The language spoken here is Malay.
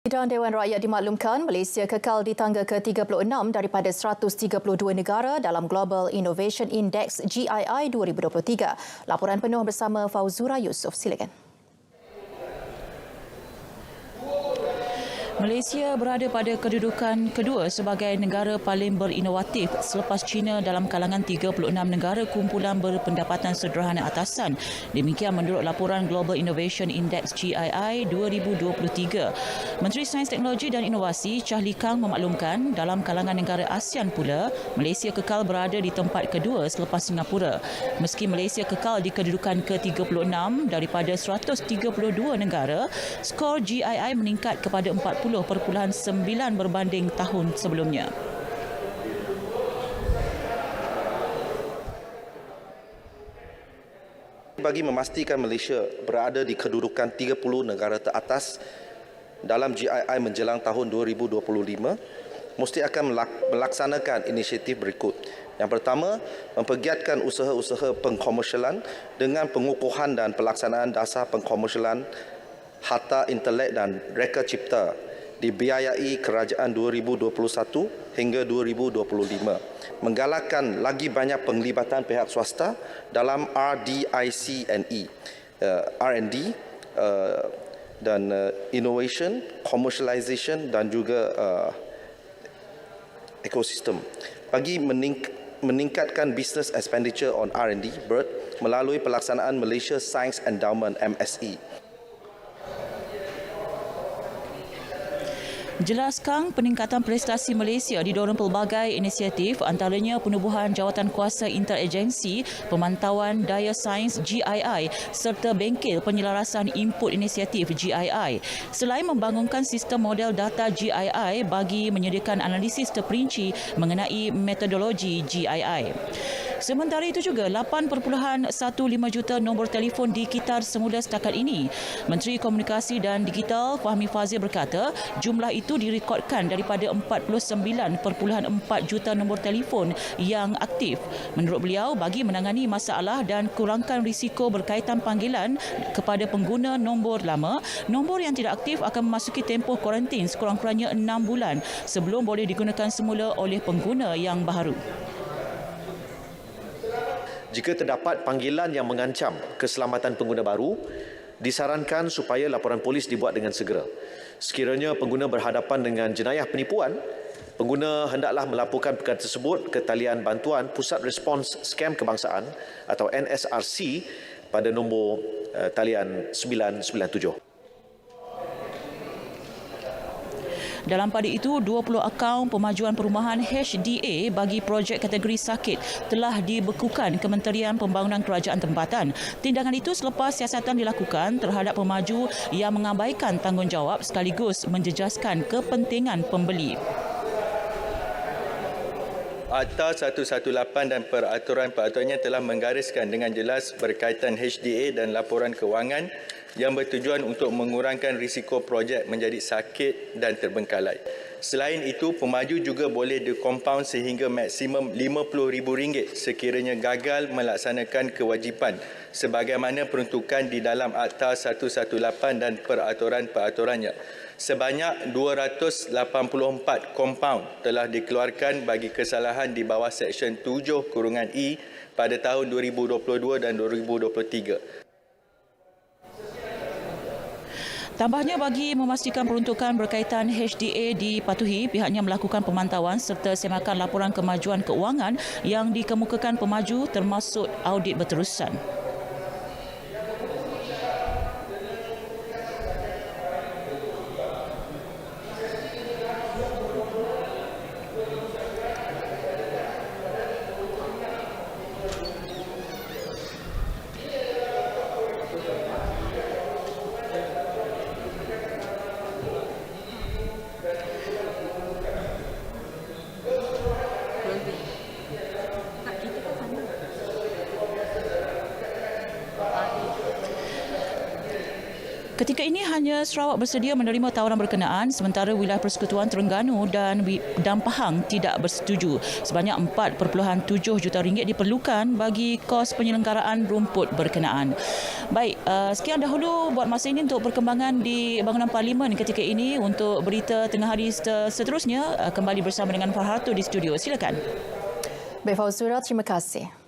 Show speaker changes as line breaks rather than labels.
Dan Dewan Rakyat dimaklumkan Malaysia kekal di tangga ke-36 daripada 132 negara dalam Global Innovation Index GII 2023. Laporan penuh bersama Fauzura Yusof. Silakan.
Malaysia berada pada kedudukan kedua sebagai negara paling berinovatif selepas China dalam kalangan 36 negara kumpulan berpendapatan sederhana atasan. Demikian menurut laporan Global Innovation Index GII 2023. Menteri Sains Teknologi dan Inovasi Chahli Kang memaklumkan dalam kalangan negara ASEAN pula, Malaysia kekal berada di tempat kedua selepas Singapura. Meski Malaysia kekal di kedudukan ke-36 daripada 132 negara, skor GII meningkat kepada 40.9 berbanding tahun sebelumnya.
Bagi memastikan Malaysia berada di kedudukan 30 negara teratas dalam GII menjelang tahun 2025, mesti akan melaksanakan inisiatif berikut. Yang pertama, mempergiatkan usaha-usaha pengkomersialan dengan pengukuhan dan pelaksanaan dasar pengkomersialan harta intelek dan reka cipta dibiayai kerajaan 2021 hingga 2025. Menggalakkan lagi banyak penglibatan pihak swasta dalam RDICNE, R&D dan innovation, commercialization dan juga ekosistem. Bagi meningkatkan business expenditure on R&D, BERT, melalui pelaksanaan Malaysia Science Endowment, MSE.
Jelas Kang, peningkatan prestasi Malaysia didorong pelbagai inisiatif, antaranya penubuhan jawatan kuasa interagensi, pemantauan daya sains GII serta bengkel penyelarasan input inisiatif GII. Selain membangunkan sistem model data GII bagi menyediakan analisis terperinci mengenai metodologi GII. Sementara itu juga, 8.15 juta nombor telefon dikitar semula setakat ini. Menteri Komunikasi dan Digital Fahmi Fadzil berkata, jumlah itu direkodkan daripada 49.4 juta nombor telefon yang aktif. Menurut beliau, bagi menangani masalah dan kurangkan risiko berkaitan panggilan kepada pengguna nombor lama, nombor yang tidak aktif akan memasuki tempoh kuarantin sekurang-kurangnya 6 bulan sebelum boleh digunakan semula oleh pengguna yang baharu.
Jika terdapat panggilan yang mengancam keselamatan pengguna baru, disarankan supaya laporan polis dibuat dengan segera. Sekiranya pengguna berhadapan dengan jenayah penipuan, pengguna hendaklah melaporkan perkara tersebut ke talian bantuan Pusat Respons Skam Kebangsaan atau NSRC pada nombor talian 997.
Dalam pada itu, 20 akaun pemajuan perumahan HDA bagi projek kategori sakit telah dibekukan Kementerian Pembangunan Kerajaan Tempatan. Tindakan itu selepas siasatan dilakukan terhadap pemaju yang mengabaikan tanggungjawab sekaligus menjejaskan kepentingan pembeli.
Akta 118 dan peraturan-peraturannya telah menggariskan dengan jelas berkaitan HDA dan laporan kewangan yang bertujuan untuk mengurangkan risiko projek menjadi sakit dan terbengkalai. Selain itu, pemaju juga boleh dikompaun sehingga maksimum RM50,000 sekiranya gagal melaksanakan kewajipan sebagaimana peruntukan di dalam Akta 118 dan peraturan-peraturannya. Sebanyak 284 kompaun telah dikeluarkan bagi kesalahan di bawah Seksyen 7(E) pada tahun 2022 dan 2023.
Tambahnya, bagi memastikan peruntukan berkaitan HDA dipatuhi, pihaknya melakukan pemantauan serta semakan laporan kemajuan keuangan yang dikemukakan pemaju termasuk audit berterusan. Ketika ini hanya Sarawak bersedia menerima tawaran berkenaan sementara wilayah Persekutuan Terengganu dan Pahang tidak bersetuju. Sebanyak 4.7 juta ringgit diperlukan bagi kos penyelenggaraan rumput berkenaan. Baik, sekian dahulu buat masa ini untuk perkembangan di bangunan Parlimen ketika ini. Untuk berita tengah hari seterusnya kembali bersama dengan Farhatu di studio. Silakan.
Baik Fauzura, terima kasih.